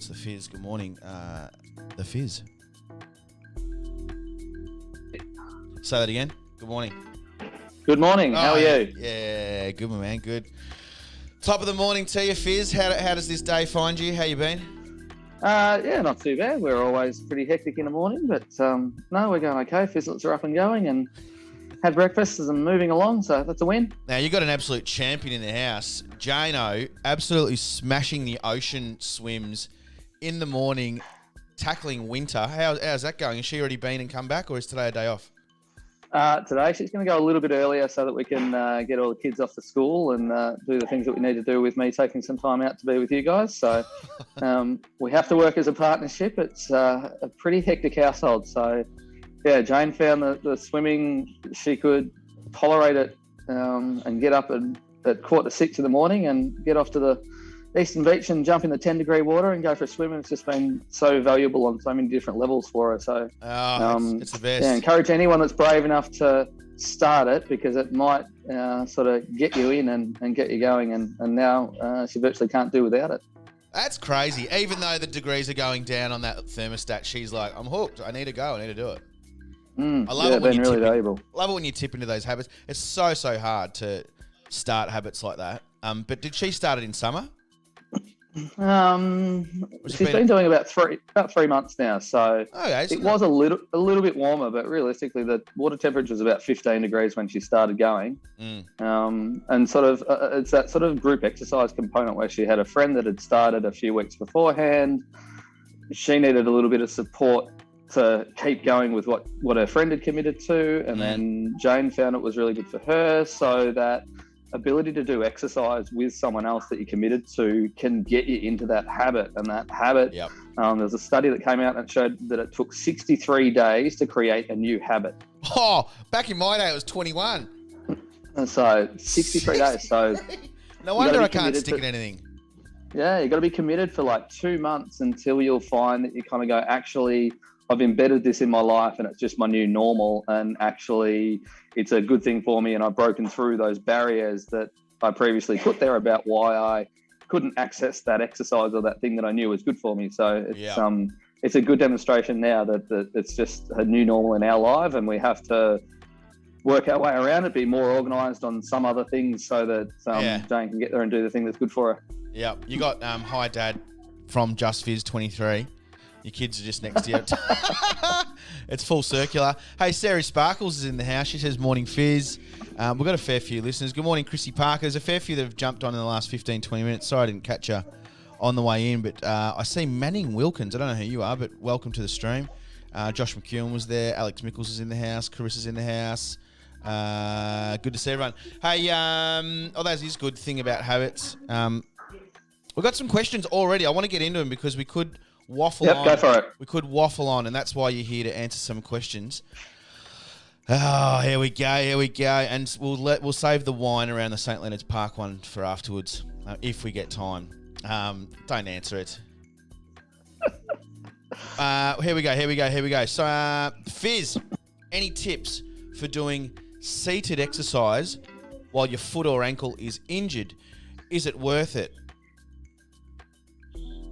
What's the Fizz? Good morning. The Fizz. Say that again. Good morning. Good morning. How are you? Yeah, good man. Good. Top of the morning to you, Fizz. How does this day find you? How you been? Yeah, not too bad. We're always pretty hectic in the morning, but no, we're going okay. Fizzlets are up and going and had breakfast and moving along, so that's a win. Now, you got an absolute champion in the house. Jano, absolutely smashing the ocean swims in the morning, tackling winter. How's that going? Has she already been and come back, or is today a day off? Today she's going to go a little bit earlier so that we can get all the kids off to school and do the things that we need to do with me taking some time out to be with you guys. So we have to work as a partnership. It's a pretty hectic household. So, yeah, Jane found the swimming, she could tolerate it and get up at 5:45 in the morning and get off to the Eastern Beach and jump in the 10-degree water and go for a swim. And it's just been so valuable on so many different levels for her. So it's the best. Yeah, encourage anyone that's brave enough to start it, because it might sort of get you in and get you going. And now she virtually can't do without it. That's crazy. Even though the degrees are going down on that thermostat, she's like, I'm hooked. I need to go. I need to do it. I love it when really valuable. Love it when you tip into those habits. It's so hard to start habits like that. But did she start it in summer? She's been doing about 3 months now, so it was a little bit warmer, but realistically the water temperature was about 15 degrees when she started going. And sort of it's that sort of group exercise component where she had a friend that had started a few weeks beforehand. She needed a little bit of support to keep going with what her friend had committed to, and then Jane found it was really good for her, so that ability to do exercise with someone else that you're committed to can get you into that habit. And that habit, there's a study that came out and showed that it took 63 days to create a new habit. Oh, back in my day it was 21. And so 63 days. So no wonder I can't stick at anything. Yeah, you got to be committed for like 2 months until you'll find that you kind of go, actually, I've embedded this in my life and it's just my new normal, and actually it's a good thing for me, and I've broken through those barriers that I previously put there about why I couldn't access that exercise or that thing that I knew was good for me. So it's a good demonstration now that it's just a new normal in our life, and we have to work our way around it, be more organised on some other things so that Jane can get there and do the thing that's good for her. Yeah, you got Hi Dad from Just Fizz 23. Your kids are just next to you. It's full circular. Hey, Sarah Sparkles is in the house. She says, morning, Fizz. We've got a fair few listeners. Good morning, Chrissy Parker. There's a fair few that have jumped on in the last 15, 20 minutes. Sorry I didn't catch you on the way in, but I see Manning Wilkins. I don't know who you are, but welcome to the stream. Josh McEwen was there. Alex Mickles is in the house. Carissa's in the house. Good to see everyone. Hey, that is good thing about habits. We've got some questions already. I want to get into them because we could waffle on. Go for it. We could waffle on, and that's why you're here to answer some questions. Oh, here we go. And we'll save the wine around the St. Leonard's Park one for afterwards, if we get time. Don't answer it. Here we go. So, Fizz, any tips for doing seated exercise while your foot or ankle is injured? Is it worth it?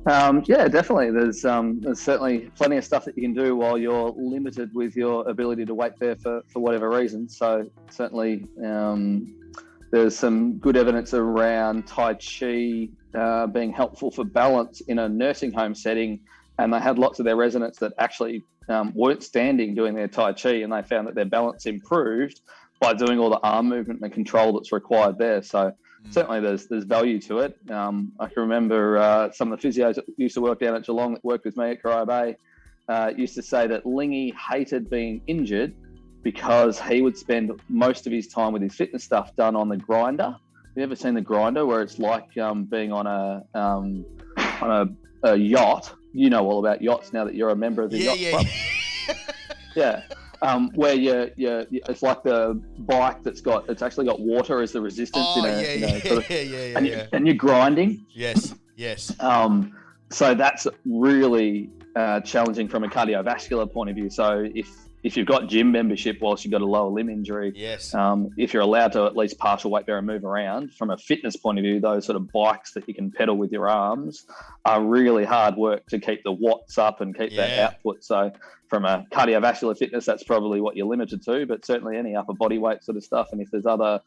Yeah, definitely. There's certainly plenty of stuff that you can do while you're limited with your ability to wait there for whatever reason. So certainly there's some good evidence around Tai Chi being helpful for balance in a nursing home setting. And they had lots of their residents that actually weren't standing doing their Tai Chi, and they found that their balance improved by doing all the arm movement and the control that's required there. So certainly there's value to it. I can remember some of the physios that used to work down at Geelong that worked with me at Corio Bay used to say that Lingy hated being injured because he would spend most of his time with his fitness stuff done on the grinder. Have you ever seen the grinder, where it's like being on a yacht? You know all about yachts now that you're a member of the yacht club. Yeah. Where it's like the bike it's actually got water as the resistance and you're grinding. Yes. So that's really challenging from a cardiovascular point of view. So if if you've got gym membership whilst you've got a lower limb injury, yes, if you're allowed to at least partial weight bear and move around, from a fitness point of view, those sort of bikes that you can pedal with your arms are really hard work to keep the watts up and keep that output. So from a cardiovascular fitness, that's probably what you're limited to, but certainly any upper body weight sort of stuff. And if there's other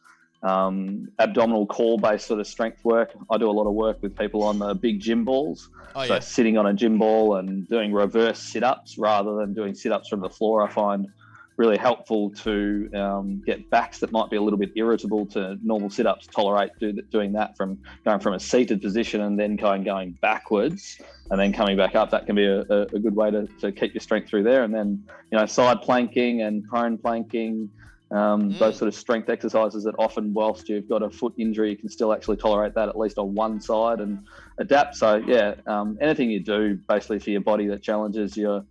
abdominal core based sort of strength work, I do a lot of work with people on the big gym balls. So sitting on a gym ball and doing reverse sit-ups rather than doing sit-ups from the floor, I find really helpful to get backs that might be a little bit irritable to normal sit-ups tolerate doing that, from going from a seated position and then going backwards and then coming back up. That can be a good way to keep your strength through there. And then, side planking and prone planking, those sort of strength exercises that often, whilst you've got a foot injury, you can still actually tolerate that at least on one side and adapt. So anything you do basically for your body that challenges your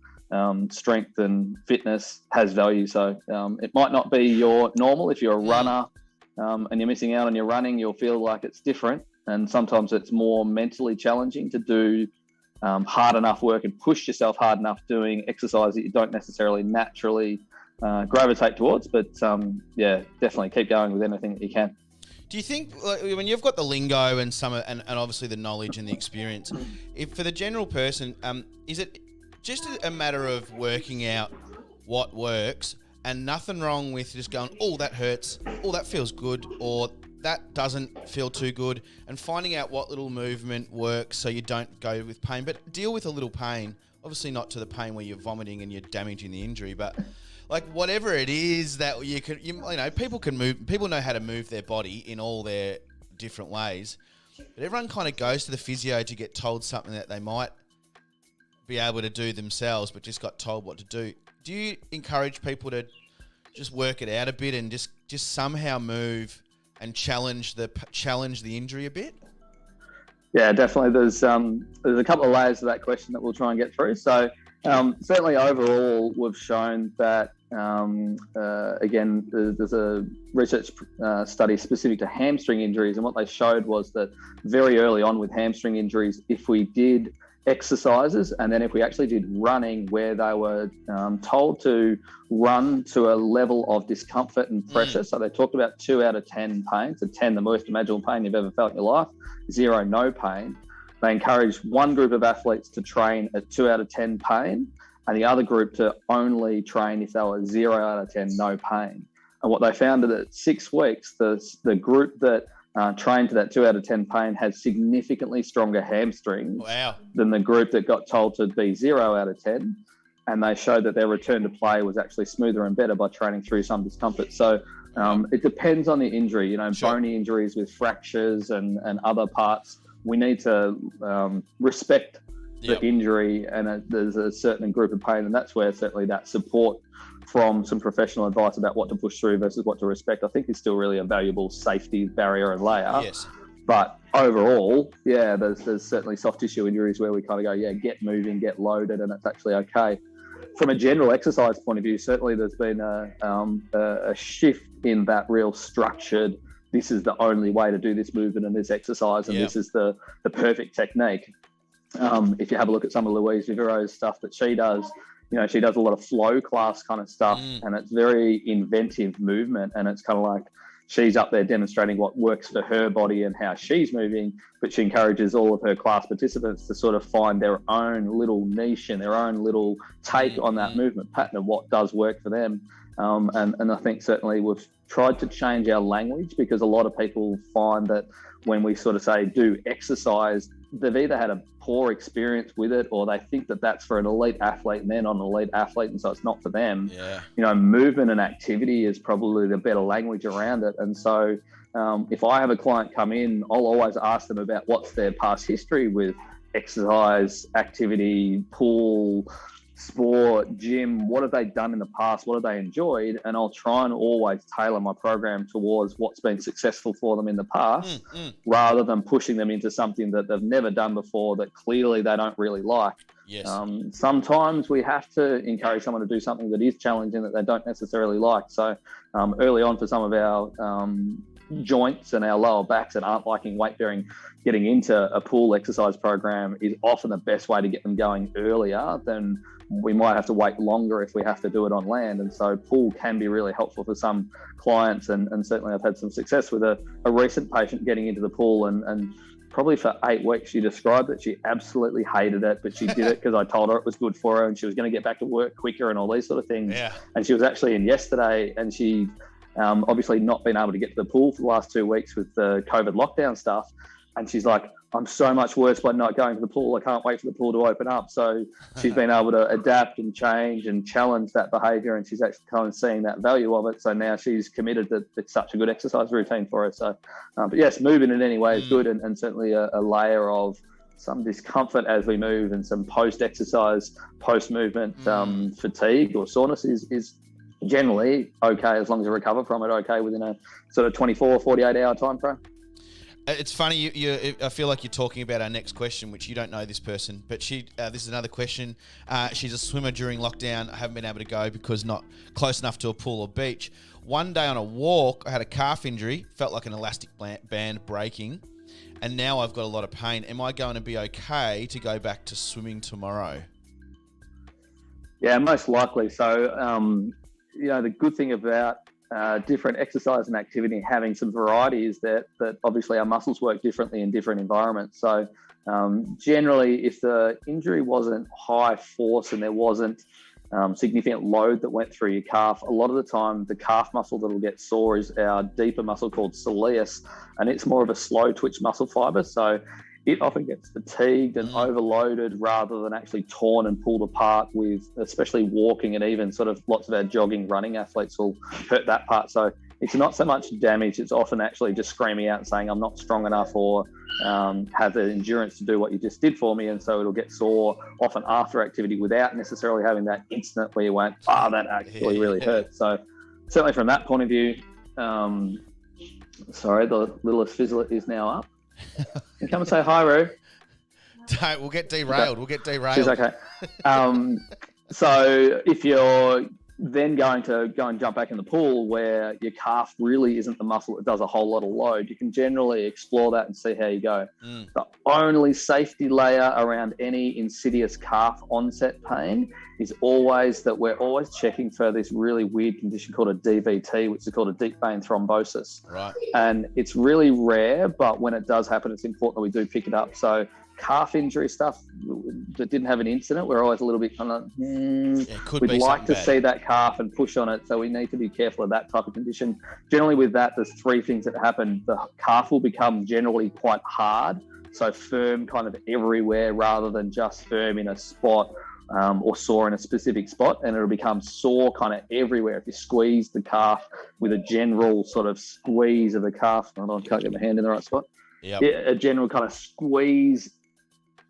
strength and fitness has value. So it might not be your normal. If you're a runner and you're missing out on your running, you'll feel like it's different. And sometimes it's more mentally challenging to do hard enough work and push yourself hard enough doing exercise that you don't necessarily naturally gravitate towards. But definitely keep going with anything that you can. Do you think, when you've got the lingo and and obviously the knowledge and the experience, if for the general person, is it just a matter of working out what works and nothing wrong with just going, oh, that hurts, oh, that feels good, or that doesn't feel too good, and finding out what little movement works so you don't go with pain, but deal with a little pain, obviously not to the pain where you're vomiting and you're damaging the injury, but like whatever it is that people can move, people know how to move their body in all their different ways, but everyone kind of goes to the physio to get told something that they might be able to do themselves, but just got told what to do. Do you encourage people to just work it out a bit and just somehow move and challenge the injury a bit? Yeah, definitely. There's a couple of layers to that question that we'll try and get through. So certainly overall, we've shown that, again, there's a research study specific to hamstring injuries, and what they showed was that very early on with hamstring injuries, if we did exercises and then if we actually did running where they were told to run to a level of discomfort and pressure, so they talked about 2 out of 10 pain, so 10 the most imaginable pain you've ever felt in your life, 0 no pain. They encouraged one group of athletes to train at 2 out of 10 pain and the other group to only train if they were 0 out of 10 no pain. And what they found is that at 6 weeks, the group that trained to that 2 out of 10 pain had significantly stronger hamstrings than the group that got told to be 0 out of 10. And they showed that their return to play was actually smoother and better by training through some discomfort. So it depends on the injury, sure. Bony injuries with fractures and other parts, we need to respect the injury, and there's a certain group of pain, and that's where certainly that support from some professional advice about what to push through versus what to respect, I think is still really a valuable safety barrier and layer. Yes. But overall, there's certainly soft tissue injuries where we kind of go, get moving, get loaded, and it's actually okay. From a general exercise point of view, certainly there's been a shift in that real structured, this is the only way to do this movement and this exercise, and this is the perfect technique. If you have a look at some of Louise Vivero's stuff that she does, she does a lot of flow class kind of stuff, and it's very inventive movement, and it's kind of like she's up there demonstrating what works for her body and how she's moving, but she encourages all of her class participants to sort of find their own little niche and their own little take on that movement pattern of what does work for them. And I think certainly we've tried to change our language, because a lot of people find that when we sort of say do exercise, they've either had a poor experience with it, or they think that that's for an elite athlete and they're not an elite athlete, and so it's not for them. Movement and activity is probably the better language around it. And so if I have a client come in, I'll always ask them about what's their past history with exercise, activity, pool, sport, gym. What have they done in the past? What have they enjoyed? And I'll try and always tailor my program towards what's been successful for them in the past, rather than pushing them into something that they've never done before that clearly they don't really like. Yes. Sometimes we have to encourage someone to do something that is challenging that they don't necessarily like. So early on for some of our joints and our lower backs that aren't liking weight bearing, getting into a pool exercise program is often the best way to get them going earlier than we might have to wait longer if we have to do it on land. And so pool can be really helpful for some clients. And certainly I've had some success with a recent patient getting into the pool and probably for 8 weeks, she described that she absolutely hated it, but she did it because I told her it was good for her and she was going to get back to work quicker and all these sort of things. Yeah. And she was actually in yesterday and she obviously not been able to get to the pool for the last 2 weeks with the COVID lockdown stuff. And she's like, I'm so much worse by not going to the pool. I can't wait for the pool to open up. So she's been able to adapt and change and challenge that behavior. And she's actually kind of seeing that value of it. So now she's committed that it's such a good exercise routine for her. So, but yes, moving in any way is good. And certainly a layer of some discomfort as we move and some post-exercise, post-movement fatigue or soreness is generally okay as long as you recover from it okay within a sort of 24, 48 hour time frame. It's funny, I feel like you're talking about our next question, which you don't know this person, but this is another question. She's a swimmer during lockdown. I haven't been able to go because not close enough to a pool or beach. One day on a walk, I had a calf injury, felt like an elastic band breaking, and now I've got a lot of pain. Am I going to be okay to go back to swimming tomorrow? Yeah, most likely. So, the good thing about different exercise and activity, having some variety is that obviously our muscles work differently in different environments. So generally, if the injury wasn't high force and there wasn't significant load that went through your calf, a lot of the time the calf muscle that will get sore is our deeper muscle called soleus, and it's more of a slow twitch muscle fiber. So it often gets fatigued and overloaded rather than actually torn and pulled apart with, especially walking, and even sort of lots of our jogging, running athletes will hurt that part. So it's not so much damage, it's often actually just screaming out and saying, I'm not strong enough or have the endurance to do what you just did for me. And so it'll get sore often after activity without necessarily having that instant where you went, that actually really hurt. So certainly from that point of view, sorry, the littlest Fizzlet is now up. Come and say hi, Roo. We'll get derailed. She's okay. So if you're then going to go and jump back in the pool where your calf really isn't the muscle that does a whole lot of load, you can generally explore that and see how you go. The only safety layer around any insidious calf onset pain is always that we're always checking for this really weird condition called a DVT, which is called a deep vein thrombosis. Right. And it's really rare, but when it does happen, it's important that we do pick it up. So calf injury stuff that didn't have an incident, we're always a little bit kind of, we'd like to see that calf and push on it. So we need to be careful of that type of condition. Generally with that, there's 3 things that happen. The calf will become generally quite hard, so firm kind of everywhere rather than just firm in a spot or sore in a specific spot, and it'll become sore kind of everywhere. If you squeeze the calf with a general sort of squeeze of the calf, hold on, can't get my hand in the right spot. Yep. A general kind of squeeze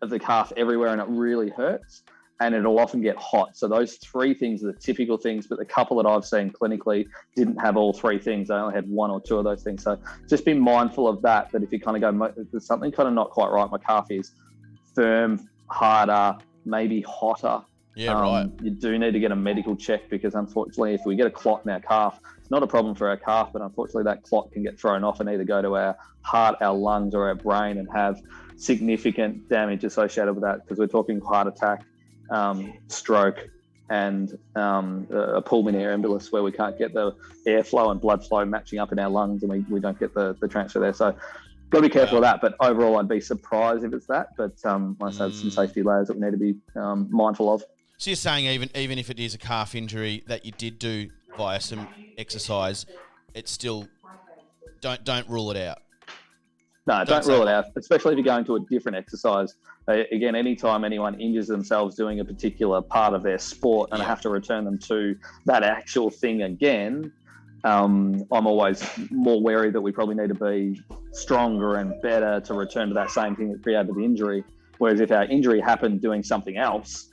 of the calf everywhere, and it really hurts, and it'll often get hot. So those 3 things are the typical things, but the couple that I've seen clinically didn't have all 3 things. They only had 1 or 2 of those things. So just be mindful of that if you kind of go, there's something kind of not quite right. My calf is firm, harder, maybe hotter. Yeah, right. You do need to get a medical check, because unfortunately, if we get a clot in our calf, it's not a problem for our calf, but unfortunately that clot can get thrown off and either go to our heart, our lungs, or our brain and have significant damage associated with that, because we're talking heart attack, stroke, and a pulmonary embolus where we can't get the airflow and blood flow matching up in our lungs, and we don't get the transfer there. So got to be careful of that, but overall I'd be surprised if it's that. But like I said, some safety layers that we need to be mindful of. So you're saying even if it is a calf injury that you did do via some exercise, it's still don't rule it out. No, don't rule it out, especially if you're going to a different exercise. Again, anytime anyone injures themselves doing a particular part of their sport and I have to return them to that actual thing again, I'm always more wary that we probably need to be stronger and better to return to that same thing that created the injury. Whereas if our injury happened doing something else,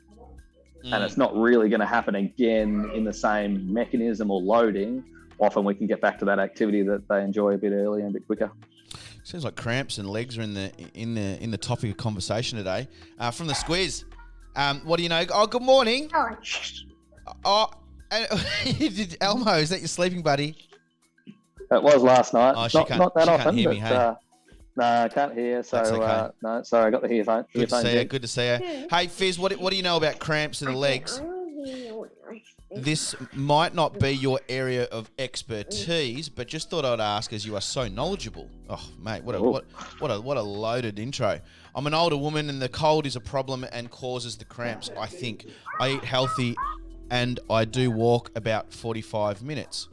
and it's not really going to happen again in the same mechanism or loading, often we can get back to that activity that they enjoy a bit earlier and a bit quicker. Sounds like cramps and legs are in the topic of conversation today. From the Squiz, what do you know? Oh, good morning. Oh, Elmo, is that your sleeping buddy? It was last night. Oh, she not can't- not that she can't often, hear but me, hey? no, I can't hear. So That's okay. no, sorry, I got the earphone. Good to earphone see you. in. Good to see you. Hey, Fizz, what do you know about cramps in the legs? This might not be your area of expertise, but just thought I'd ask as you are so knowledgeable. Oh, mate, what a loaded intro. I'm an older woman and the cold is a problem and causes the cramps. I think I eat healthy and I do walk about 45 minutes.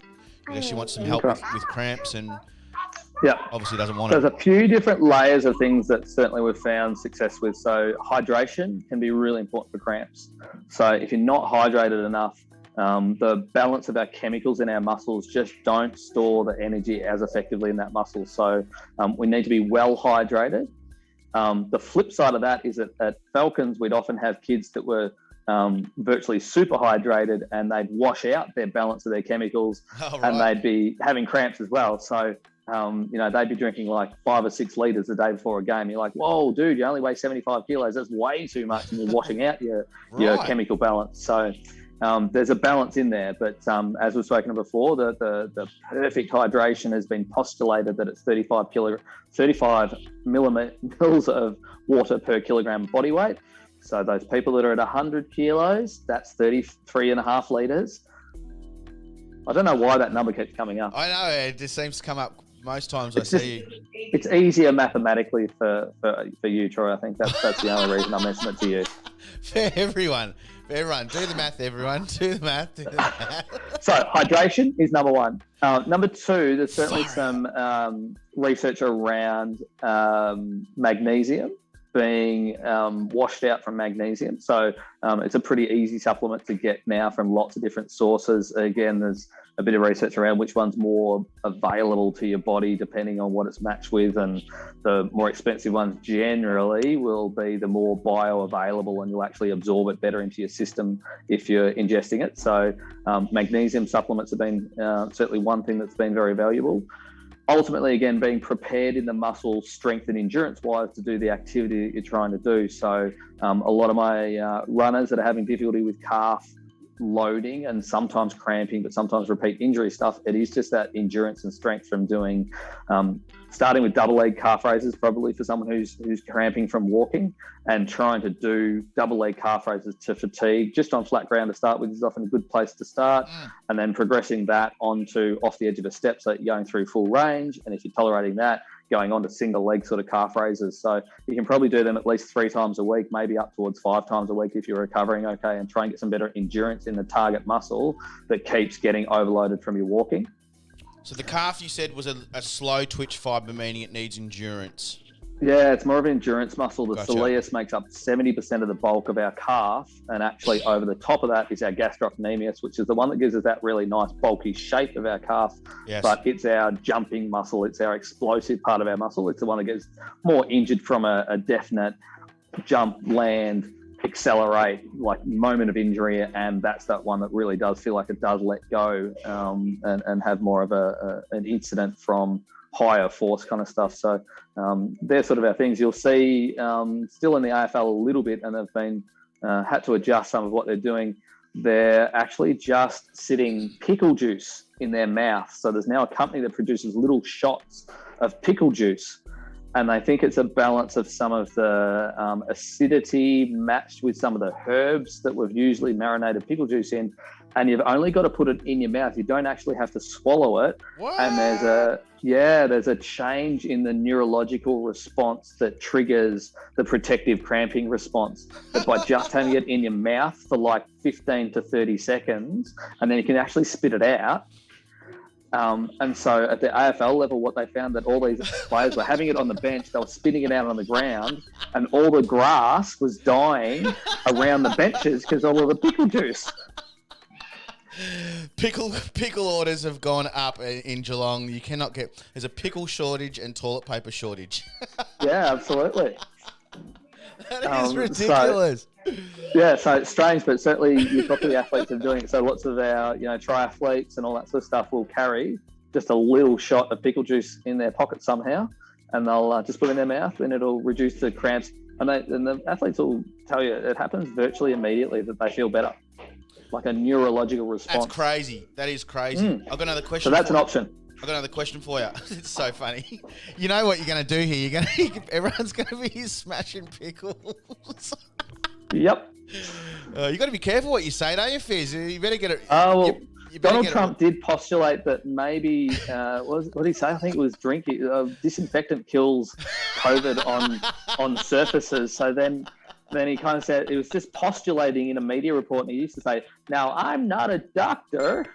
You know, she wants some help with cramps and Yeah. obviously doesn't want There's it. a few different layers of things that certainly we've found success with. So hydration can be really important for cramps. So if you're not hydrated enough, the balance of our chemicals in our muscles just don't store the energy as effectively in that muscle. So we need to be well hydrated. The flip side of that is that at Falcons, we'd often have kids that were virtually super hydrated and they'd wash out their balance of their chemicals and they'd be having cramps as well. So, they'd be drinking like 5 or 6 liters a day before a game. You're like, whoa, dude, you only weigh 75 kilos. That's way too much. And you're washing out your chemical balance. So there's a balance in there. But as we've spoken before, the perfect hydration has been postulated that it's 35 mils of water per kilogram body weight. So those people that are at 100 kilos, that's 33.5 litres. I don't know why that number keeps coming up. I know, it just seems to come up most times I see you. It's easier mathematically for you, Troy. I think that's the only reason I mentioned it to you. For everyone. Do the math, everyone. Do the math. So hydration is number one. Number two, there's certainly some research around magnesium being washed out from magnesium. So it's a pretty easy supplement to get now from lots of different sources. Again, there's a bit of research around which one's more available to your body depending on what it's matched with, and the more expensive ones generally will be the more bioavailable and you'll actually absorb it better into your system if you're ingesting it. So magnesium supplements have been certainly one thing that's been very valuable. Ultimately, again, being prepared in the muscle strength and endurance-wise to do the activity that you're trying to do. So a lot of my runners that are having difficulty with calf loading and sometimes cramping, but sometimes repeat injury stuff, it is just that endurance and strength from doing, starting with double leg calf raises, probably for someone who's cramping from walking, and trying to do double leg calf raises to fatigue just on flat ground to start with is often a good place to start. And then progressing that onto off the edge of a step so that you're going through full range. And if you're tolerating that, going on to single leg sort of calf raises. So you can probably do them at least 3 times a week, maybe up towards 5 times a week if you're recovering okay, and try and get some better endurance in the target muscle that keeps getting overloaded from your walking. So the calf you said was a slow twitch fibre, meaning it needs endurance. Yeah, it's more of an endurance muscle. The Gotcha. soleus makes up 70% of the bulk of our calf, and actually over the top of that is our gastrocnemius, which is the one that gives us that really nice bulky shape of our calf. Yes. But it's our jumping muscle. It's our explosive part of our muscle. It's the one that gets more injured from a definite jump, land, accelerate, like moment of injury, and that's that one that really does feel like it does let go and have more of an incident from higher force kind of stuff. So they're sort of our things. You'll see still in the AFL a little bit, and they've been had to adjust some of what they're doing. They're actually just sitting pickle juice in their mouth. So there's now a company that produces little shots of pickle juice, and I think it's a balance of some of the acidity matched with some of the herbs that we've usually marinated pickle juice in, and you've only got to put it in your mouth. You don't actually have to swallow it. What? And there's a change in the neurological response that triggers the protective cramping response. But by just having it in your mouth for like 15 to 30 seconds, and then you can actually spit it out. And so at the AFL level, what they found that all these players were having it on the bench, they were spitting it out on the ground, and all the grass was dying around the benches because all of the pickle juice. Pickle orders have gone up in Geelong. You cannot get. There's a pickle shortage and toilet paper shortage. Yeah, absolutely. That is ridiculous. So it's strange, but certainly you've got the athletes are doing it. So lots of our, triathletes and all that sort of stuff will carry just a little shot of pickle juice in their pocket somehow, and they'll just put it in their mouth, and it'll reduce the cramps. And the athletes will tell you it happens virtually immediately that they feel better, like a neurological response. That's crazy. That is crazy. I've got another question. So that's an option. I've got another question for you. It's so funny. You know what you're going to do here? Everyone's going to be smashing pickles. Yep. You got to be careful what you say, don't you, Fizz? You better get it. Oh, well, you better Donald get Trump did postulate that maybe, what did he say? I think it was drinking. Disinfectant kills COVID on surfaces. So then he kind of said, it was just postulating in a media report. And he used to say, now, I'm not a doctor,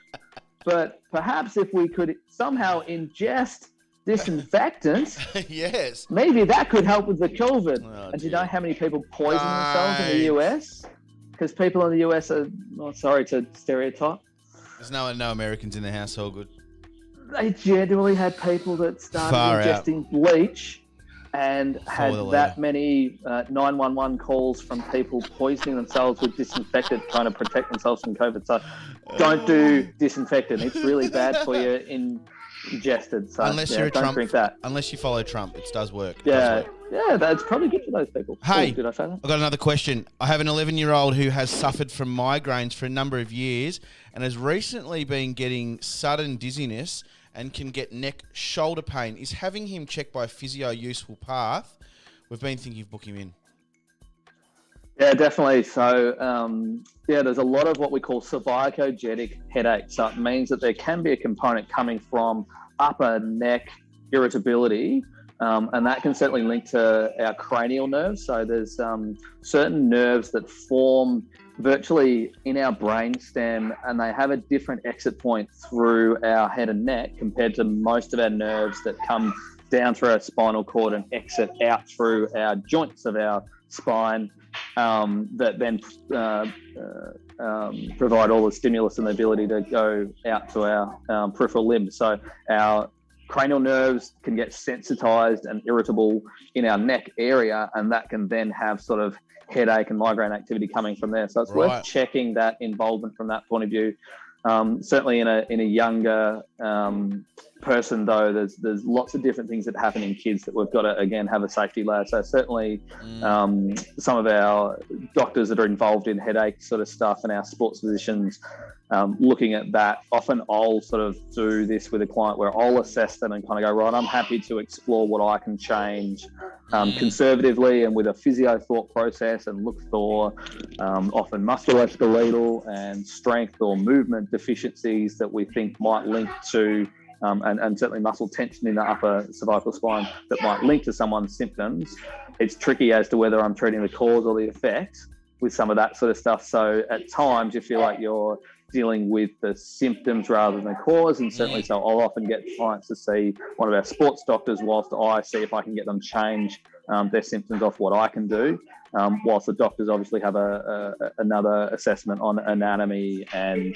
but perhaps if we could somehow ingest disinfectant, yes, maybe that could help with the COVID. Oh, and do you know how many people poison themselves in the US? Because people in the US are, sorry to stereotype. There's no Americans in the household. Good. They generally had people that started ingesting bleach and had that many 911 calls from people poisoning themselves with disinfectant trying to protect themselves from COVID. So don't do disinfectant. It's really bad for you ingested. So don't drink that. Unless you follow Trump, it does work. Yeah, that's probably good for those people. Hey, did I say that? I've got another question. I have an 11-year-old who has suffered from migraines for a number of years and has recently been getting sudden dizziness and can get neck, shoulder pain. Is having him checked by a physio useful path? We've been thinking of booking him in. Yeah, definitely. So, there's a lot of what we call cervicogenic headache. So it means that there can be a component coming from upper neck irritability, and that can certainly link to our cranial nerves. So there's certain nerves that form virtually in our brain stem, and they have a different exit point through our head and neck compared to most of our nerves that come down through our spinal cord and exit out through our joints of our spine, that then provide all the stimulus and the ability to go out to our peripheral limbs. So our cranial nerves can get sensitized and irritable in our neck area, and that can then have sort of headache and migraine activity coming from there. So it's worth checking that involvement from that point of view. Certainly in a younger person, though, there's lots of different things that happen in kids that we've got to, again, have a safety layer. So certainly some of our doctors that are involved in headache sort of stuff and our sports physicians looking at that. Often I'll sort of do this with a client where I'll assess them and kind of go, right, I'm happy to explore what I can change conservatively and with a physio thought process, and look for often musculoskeletal and strength or movement deficiencies that we think might link to and certainly muscle tension in the upper cervical spine that might link to someone's symptoms. It's tricky as to whether I'm treating the cause or the effect with some of that sort of stuff. So at times you feel like you're dealing with the symptoms rather than the cause, and certainly so I'll often get clients to see one of our sports doctors whilst I see if I can get them change their symptoms off what I can do, whilst the doctors obviously have another assessment on anatomy and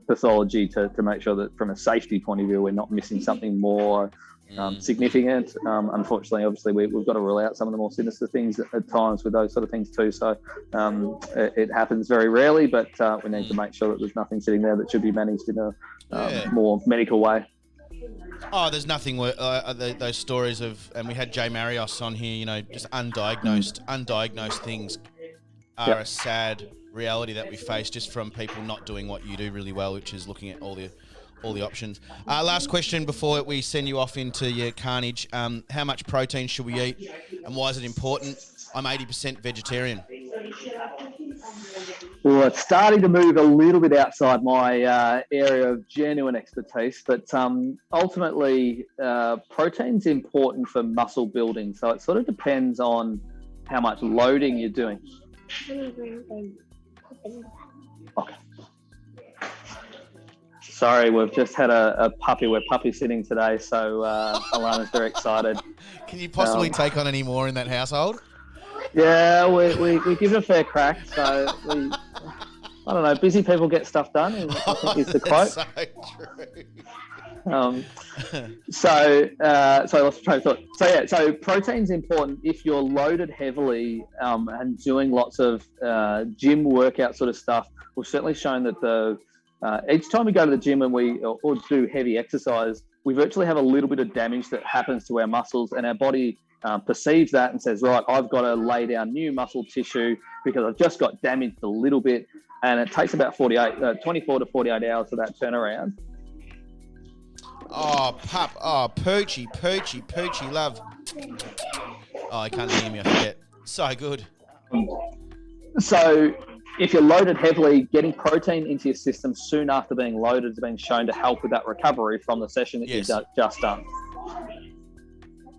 pathology to make sure that from a safety point of view we're not missing something more significant. Unfortunately, obviously we've got to rule out some of the more sinister things at times with those sort of things too. So it happens very rarely, but we need to make sure that there's nothing sitting there that should be managed in a more medical way. Oh, there's nothing those stories of, and we had Jay Marios on here, just undiagnosed things are a sad reality that we face just from people not doing what you do really well, which is looking at all the options. Last question before we send you off into your carnage. How much protein should we eat and why is it important? I'm 80% vegetarian. Well, it's starting to move a little bit outside my area of genuine expertise, but ultimately protein's important for muscle building. So it sort of depends on how much loading you're doing. Okay. Sorry, we've just had a puppy. We're puppy sitting today, so Alana's very excited. Can you possibly take on any more in that household? Yeah, we give it a fair crack. So I don't know, busy people get stuff done, I think is the quote. So true. Let's try to thought. So protein's important if you're loaded heavily and doing lots of gym workout sort of stuff. We've certainly shown that each time we go to the gym and we or do heavy exercise, we virtually have a little bit of damage that happens to our muscles, and our body perceives that and says, right, I've got to lay down new muscle tissue because I've just got damaged a little bit. And it takes about 24 to 48 hours for that turnaround. Oh, pup. Oh, Poochie, love. Oh, he can't hear me. I forget. So good. So if you're loaded heavily, getting protein into your system soon after being loaded is being shown to help with that recovery from the session that Yes. you've just done.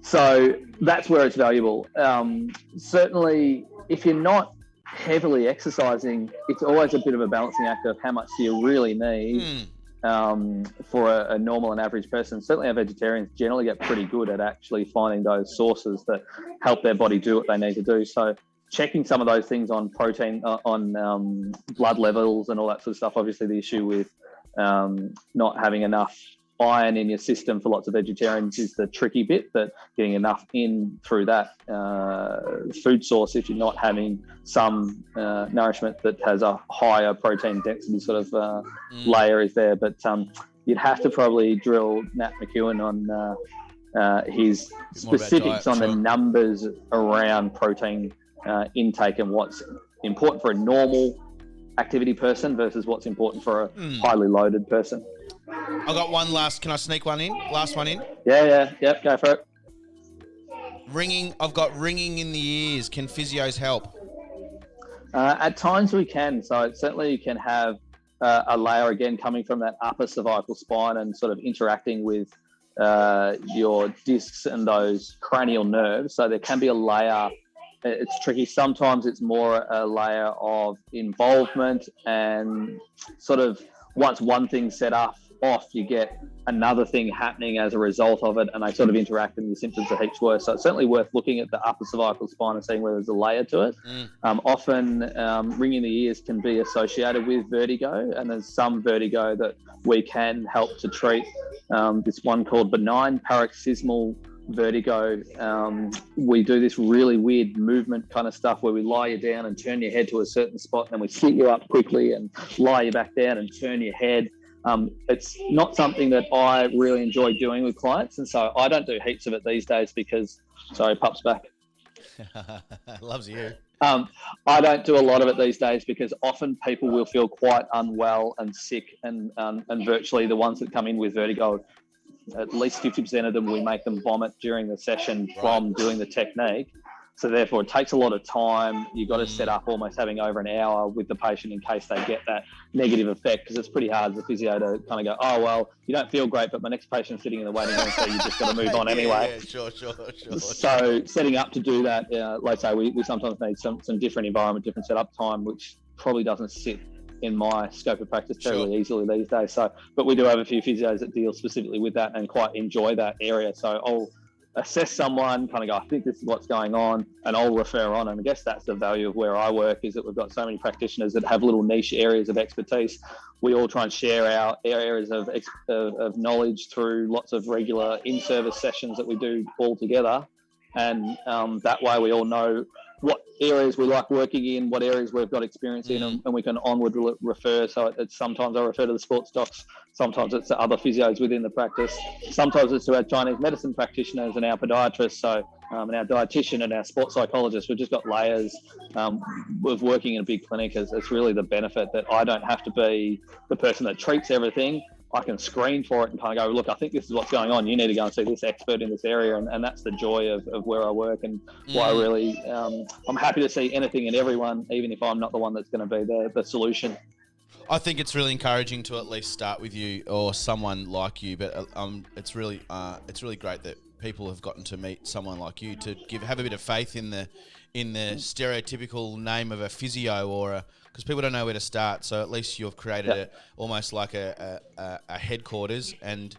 So that's where it's valuable. Certainly, if you're not heavily exercising, it's always a bit of a balancing act of how much do you really need for a normal and average person. Certainly our vegetarians generally get pretty good at actually finding those sources that help their body do what they need to do. So checking some of those things on protein, on blood levels and all that sort of stuff. Obviously the issue with not having enough iron in your system for lots of vegetarians is the tricky bit, but getting enough in through that food source if you're not having some nourishment that has a higher protein density sort of layer is there. But you'd have to probably drill Nat McEwen on his specifics on the numbers around protein intake and what's important for a normal activity person versus what's important for a highly loaded person. I got one last. Can I sneak one in? Last one in? Yep, go for it. Ringing. I've got ringing in the ears. Can physios help? At times we can. So certainly you can have a layer again coming from that upper cervical spine and sort of interacting with your discs and those cranial nerves. So there can be a layer. It's tricky. Sometimes it's more a layer of involvement and sort of once one thing's set off, you get another thing happening as a result of it, and they sort of interact and the symptoms are heaps worse. So it's certainly worth looking at the upper cervical spine and seeing whether there's a layer to it. Often ringing in the ears can be associated with vertigo, and there's some vertigo that we can help to treat. This one called benign paroxysmal vertigo. We do this really weird movement kind of stuff where we lie you down and turn your head to a certain spot, and then we sit you up quickly and lie you back down and turn your head. It's not something that I really enjoy doing with clients, and so I don't do heaps of it these days because, sorry, Pup's back. Loves you. I don't do a lot of it these days because often people will feel quite unwell and sick, and virtually the ones that come in with vertigo, at least 50% of them, we make them vomit during the session from doing the technique. So therefore it takes a lot of time. You've got to set up almost having over an hour with the patient in case they get that negative effect, because it's pretty hard as a physio to kind of go, oh, well, you don't feel great, but my next patient's sitting in the waiting room, so you just got to move on anyway. Yeah, sure. So setting up to do that, like I say, we sometimes need some different environment, different setup time, which probably doesn't sit in my scope of practice terribly easily these days. So, but we do have a few physios that deal specifically with that and quite enjoy that area. So I'll assess someone, kind of go, I think this is what's going on, and I'll refer on. And I guess that's the value of where I work, is that we've got so many practitioners that have little niche areas of expertise. We all try and share our areas of knowledge through lots of regular in-service sessions that we do all together. And that way we all know what areas we like working in, what areas we've got experience in, and we can onward refer. So it's sometimes I refer to the sports docs, sometimes it's to other physios within the practice, sometimes it's to our Chinese medicine practitioners and our podiatrists, so and our dietitian and our sports psychologist. We've just got layers of working in a big clinic. It's really the benefit that I don't have to be the person that treats everything. I can screen for it and kind of go, look, I think this is what's going on. You need to go and see this expert in this area. And that's the joy of where I work, and why I really, I'm happy to see anything and everyone, even if I'm not the one that's going to be the solution. I think it's really encouraging to at least start with you or someone like you, but it's really great that people have gotten to meet someone like you to have a bit of faith in the stereotypical name of a physio, or because people don't know where to start. So at least you've created almost like a headquarters, and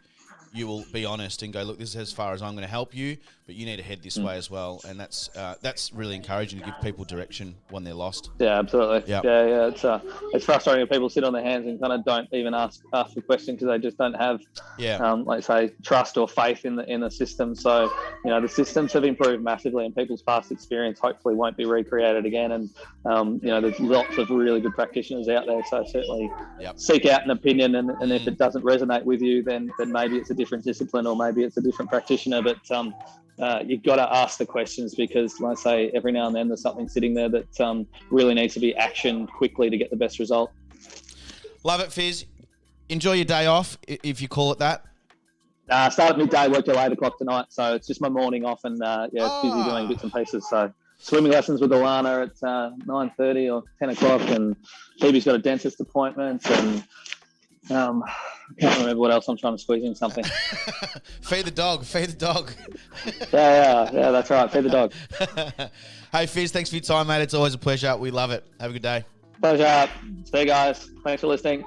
you will be honest and go, look, this is as far as I'm going to help you, but you need to head this way as well. And that's really encouraging to give people direction when they're lost. Yeah, absolutely. Yep. Yeah. It's frustrating when people sit on their hands and kind of don't even ask the question because they just don't have, like say, trust or faith in the system. So, the systems have improved massively, and people's past experience hopefully won't be recreated again. And, there's lots of really good practitioners out there. So certainly seek out an opinion, and if it doesn't resonate with you, then maybe it's a different discipline, or maybe it's a different practitioner. But you've got to ask the questions, because, like I say, every now and then there's something sitting there that really needs to be actioned quickly to get the best result. Love it, Fizz. Enjoy your day off, if you call it that. Start at midday, work till 8 o'clock tonight. So it's just my morning off, and it's busy doing bits and pieces. So swimming lessons with Alana at 9:30 or 10 o'clock, and Phoebe's got a dentist appointment, and I can't remember what else I'm trying to squeeze in something. Feed the dog. Yeah, that's right. Feed the dog. Hey, Fizz, thanks for your time, mate. It's always a pleasure. We love it. Have a good day. Pleasure. See you guys. Thanks for listening.